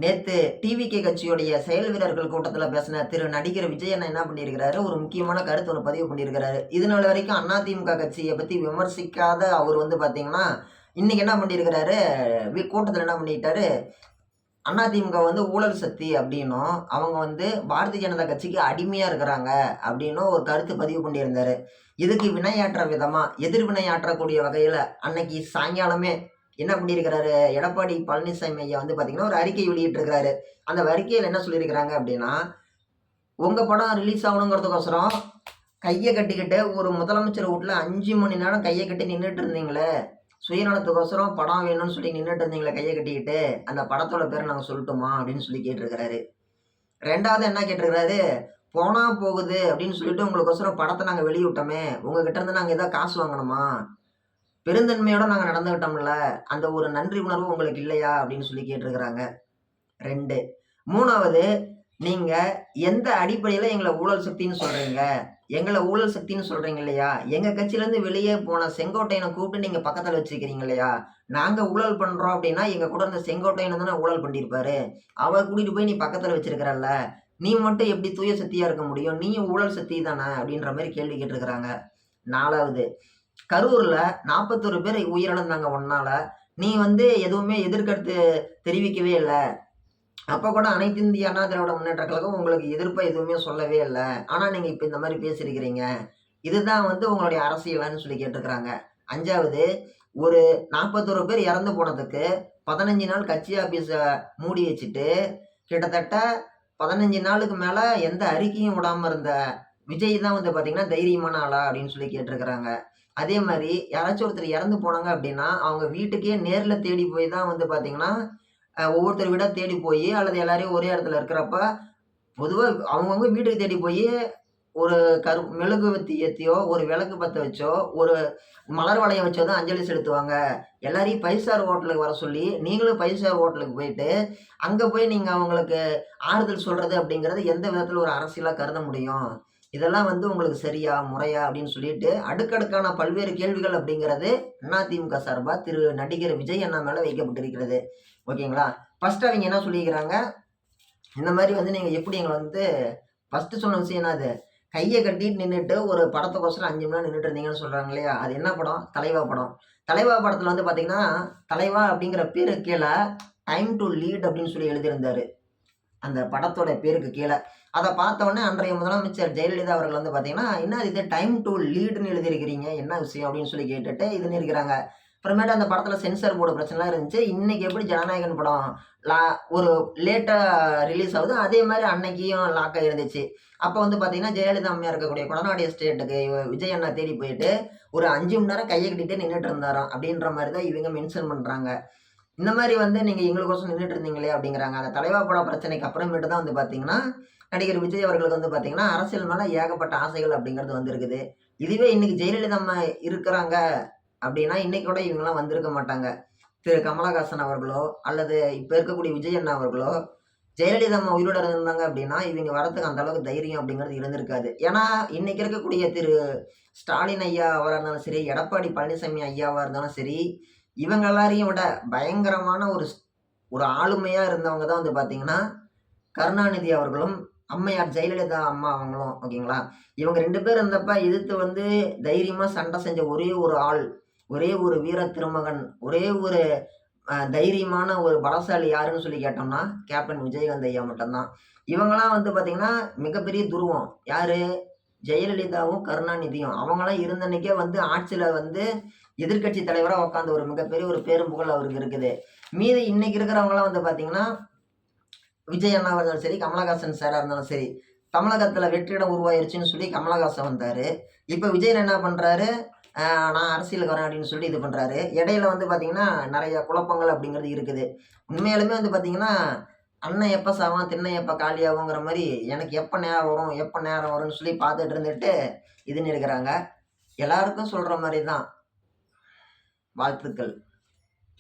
நேத்து டிவிகே கட்சியுடைய செயல் வீரர்கள் கூட்டத்தில் பேசின நடிகர் விஜய் அண்ணா என்ன பண்ணியிருக்கிறாரு, ஒரு முக்கியமான கருத்து ஒன்று பதிவு பண்ணியிருக்கிறாரு. இது நாள் வரைக்கும் அதிமுக கட்சியை பற்றி விமர்சிக்காத அவர் வந்து பார்த்தீங்கன்னா, இன்னைக்கு என்ன பண்ணியிருக்கிறாரு, கூட்டத்தில் என்ன பண்ணிட்டாரு, அதிமுக வந்து ஊழல் சக்தி அப்படின்னும், அவங்க வந்து பாரதிய ஜனதா கட்சிக்கு அடிமையாக இருக்கிறாங்க அப்படின்னும் ஒரு கருத்து பதிவு பண்ணியிருந்தாரு. இதுக்கு வினையாற்ற விதமாக, எதிர்வினையாற்றக்கூடிய வகையில் அன்னைக்கு சாயங்காலமே என்ன பண்ணியிருக்கிறாரு, எடப்பாடி பழனிசாமி ஐயா வந்து பார்த்தீங்கன்னா ஒரு அறிக்கை வெளியிட்டிருக்கிறாரு. அந்த அறிக்கையில் என்ன சொல்லியிருக்கிறாங்க அப்படின்னா, உங்கள் படம் ரிலீஸ் ஆகணுங்கிறதுக்கோசரம் கையை கட்டிக்கிட்டு ஒரு முதலமைச்சர் வீட்டில் 5 மணி நேரம் கையை கட்டி நின்றுட்டு இருந்தீங்களே, சுயநலத்துக்கோசரம் படம் வேணும்னு சொல்லி நின்றுட்டு இருந்தீங்களே கையை கட்டிக்கிட்டு, அந்த படத்தோட பேரை நாங்கள் சொல்லட்டுமா அப்படின்னு சொல்லி கேட்டிருக்கிறாரு. ரெண்டாவது என்ன கேட்டிருக்கிறாரு, போனா போகுது அப்படின்னு சொல்லிட்டு உங்களுக்கோசரம் படத்தை நாங்கள் வெளியிட்டோமே, உங்ககிட்ட இருந்து நாங்கள் ஏதாவது காசு வாங்கணுமா, பெருந்தன்மையோட நாங்கள் நடந்துக்கிட்டோம்ல, அந்த ஒரு நன்றி உணர்வு உங்களுக்கு இல்லையா அப்படின்னு சொல்லி கேட்டிருக்கிறாங்க. 2 3வது, நீங்க எந்த அடிப்படையில் எங்களை ஊழல் சக்தின்னு சொல்றீங்க, எங்களை ஊழல் சக்தின்னு சொல்றீங்க இல்லையா, எங்க கட்சியிலேருந்து வெளியே போன செங்கோட்டையனை கூப்பிட்டு நீங்க பக்கத்தில் வச்சிருக்கிறீங்க இல்லையா, நாங்க ஊழல் பண்றோம் அப்படின்னா எங்க கூட இருந்த செங்கோட்டையனை தானே ஊழல் பண்ணியிருப்பாரு, அவர் கூட்டிட்டு போய் நீ பக்கத்தில் வச்சிருக்கிறல்ல, நீ மட்டும் எப்படி தூய சக்தியா இருக்க முடியும், நீயும் ஊழல் சக்தி தானே அப்படின்ற மாதிரி கேள்வி கேட்டிருக்கிறாங்க. 4வது, கரூர்ல 41 பேர் உயிரிழந்தாங்க ஒன்னால, நீ வந்து எதுவுமே எதிர்கருத்து தெரிவிக்கவே இல்லை, அப்ப கூட அனைத்து இந்திய அண்ணா திராவிட முன்னேற்ற கழகம் உங்களுக்கு எதிர்ப்பா எதுவுமே சொல்லவே இல்லை, ஆனா நீங்க இப்ப இந்த மாதிரி பேசியிருக்கிறீங்க, இதுதான் வந்து உங்களுடைய அரசியலான்னு சொல்லி கேட்டிருக்கிறாங்க. 5வது, ஒரு 41 பேர் இறந்து போனதுக்கு 15 நாள் கட்சி ஆபீஸ மூடி வச்சுட்டு, கிட்டத்தட்ட 15 நாளுக்கு மேல எந்த அறிக்கையும் விடாம இருந்த விஜய் தான் வந்து பாத்தீங்கன்னா தைரியமான ஆளா அப்படின்னு சொல்லி கேட்டிருக்கிறாங்க. அதே மாதிரி யாராச்சும் ஒருத்தர் இறந்து போனாங்க அப்படின்னா, அவங்க வீட்டுக்கே நேர்ல தேடி போய் தான் வந்து பார்த்தீங்கன்னா, ஒவ்வொருத்தர் வீடா தேடி போய் அல்லது எல்லாரையும் ஒரே இடத்துல இருக்கிறப்ப, பொதுவா அவங்கவங்க வீட்டுக்கு தேடி போய் ஒரு மெழுகுவர்த்தி ஏத்தியோ, ஒரு விளக்கு பத்த வச்சோ, ஒரு மலர் வளையம் வச்சோ தான் அஞ்சலி செலுத்துவாங்க. எல்லாரையும் 5 ஸ்டார் ஹோட்டலுக்கு வர சொல்லி, நீங்களும் 5 ஸ்டார் ஹோட்டலுக்கு போயிட்டு, அங்க போய் நீங்க அவங்களுக்கு ஆறுதல் சொல்றது அப்படிங்கிறது எந்த விதத்துல ஒரு அரசியலா கருத முடியும்? இதெல்லாம் வந்து உங்களுக்கு சரியா, முறையா அப்படின்னு சொல்லிட்டு அடுக்கடுக்கான பல்வேறு கேள்விகள் அப்படிங்கிறது அதிமுக சார்பா நடிகர் விஜய் அண்ணா மேல வைக்கப்பட்டிருக்கிறது. ஓகேங்களா? ஃபர்ஸ்ட் அவங்க என்ன சொல்லிக்கிறாங்க, இந்த மாதிரி வந்து நீங்க எப்படி எங்களை வந்து ஃபர்ஸ்ட் சொன்ன விஷயம் என்னது, கையை கட்டிட்டு நின்றுட்டு ஒரு படத்துக்கோசரம் 5 மணி நேரம் நின்றுட்டு இருந்தீங்கன்னு சொல்றாங்க இல்லையா, அது என்ன படம்? தலைவா படம். தலைவா படத்துல வந்து பாத்தீங்கன்னா, தலைவா அப்படிங்கிற பேரு கீழே டைம் டு லீட் அப்படின்னு சொல்லி எழுதியிருந்தாரு அந்த படத்தோட பேருக்கு கீழே. அதை பார்த்த உடனே அன்றைய முதலமைச்சர் ஜெயலலிதா அவர்கள் வந்து பார்த்தீங்கன்னா, என்ன இது டைம் டு லீடுன்னு எழுதியிருக்கிறீங்க, என்ன விஷயம் அப்படின்னு சொல்லி கேட்டுட்டு இதுன்னு இருக்கிறாங்க. அப்புறமேட்டு அந்த படத்தில் சென்சார் போர்டு பிரச்சனைலாம் இருந்துச்சு. இன்னைக்கு எப்படி ஜனநாயகன் படம் ஒரு லேட்டாக ரிலீஸ் ஆகுது, அதே மாதிரி அன்னைக்கும் லாக் ஆகிருந்துச்சு. அப்போ வந்து பார்த்தீங்கன்னா, ஜெயலலிதா அம்மையா இருக்கக்கூடிய கொடநாடு எஸ்டேட்டுக்கு விஜய் அண்ணா தேடி போயிட்டு ஒரு 5 மணி நேரம் கையை கட்டிட்டு நின்றுட்டு இருந்தாராம் அப்படின்ற மாதிரி தான் இவங்க மென்ஷன் பண்ணுறாங்க. இந்த மாதிரி வந்து நீங்க எங்களுக்கோசம் நின்றுட்டு இருந்தீங்களே அப்படிங்கிறாங்க. அந்த தலைவா பட பிரச்சனைக்கு அப்புறமேட்டு தான் வந்து பார்த்தீங்கன்னா, நடிகர் விஜய் அவர்களுக்கு வந்து பார்த்தீங்கன்னா, அரசியல் மேல ஏகப்பட்ட ஆசைகள் அப்படிங்கிறது வந்திருக்குது. இதுவே இன்னைக்கு ஜெயலலிதா அம்மா இருக்கிறாங்க அப்படின்னா, இன்னைக்கு கூட இவங்கலாம் வந்திருக்க மாட்டாங்க. கமலஹாசன் அவர்களோ, அல்லது இப்ப இருக்கக்கூடிய விஜய் அண்ணா அவர்களோ, ஜெயலலிதா அம்மா உயிரோட இருந்தாங்க அப்படின்னா, இவங்க வரதுக்கு அந்த அளவுக்கு தைரியம் அப்படிங்கிறது இருந்திருக்காது. ஏன்னா, இன்னைக்கு இருக்கக்கூடிய ஸ்டாலின் ஐயா அவரா இருந்தாலும் சரி, எடப்பாடி பழனிசாமி ஐயாவா இருந்தாலும் சரி, இவங்க எல்லாரையும் விட பயங்கரமான ஒரு ஆளுமையா இருந்தவங்க தான் வந்து பார்த்தீங்கன்னா, கருணாநிதி அவர்களும், அம்மையார் ஜெயலலிதா அம்மா அவங்களும். ஓகேங்களா? இவங்க 2 பேர் இருந்தப்ப எதிர்த்து வந்து தைரியமா சண்டை செஞ்ச ஒரே ஒரு ஆள், ஒரே ஒரு வீர திருமகன், ஒரே ஒரு தைரியமான ஒரு பலசாலி யாருன்னு சொல்லி கேட்டோம்னா, கேப்டன் விஜயகாந்த் ஐயா மட்டும்தான். இவங்கலாம் வந்து பார்த்தீங்கன்னா, மிகப்பெரிய துருவம். யாரு? ஜெயலலிதாவும், கருணாநிதியும். அவங்கலாம் இருந்தன்னைக்கே வந்து ஆட்சியில வந்து எதிர்க்கட்சி தலைவரா உட்கார்ந்த ஒரு மிகப்பெரிய ஒரு பேரும் புகழ் அவருக்கு இருக்குது. மீதி இன்னைக்கு இருக்கிறவங்கலாம் வந்து பார்த்தீங்கன்னா, விஜய் அண்ணாவா இருந்தாலும் சரி, கமலஹாசன் சாரா இருந்தாலும் சரி, தமிழகத்துல வெற்றிடம் உருவாயிருச்சுன்னு சொல்லி கமலஹாசன் வந்தாரு. இப்ப விஜய் என்ன பண்றாரு, நான் அரசியலுக்கு வரேன் அப்படின்னு சொல்லி இது பண்றாரு. இடையில வந்து பார்த்தீங்கன்னா, நெறைய குழப்பங்கள் அப்படிங்கிறது இருக்குது. உண்மையாலுமே வந்து பார்த்தீங்கன்னா, அண்ணன் எப்ப சாவான், திண்ணை எப்ப காலியாகுங்கிற மாரி, எனக்கு எப்ப நேரம் வரும், எப்ப நேரம் வரும்னு சொல்லி பார்த்துட்டு இருந்துட்டு இதுன்னு இருக்கிறாங்க. எல்லாருக்கும் சொல்ற மாரி தான். வாழ்த்துக்கள்.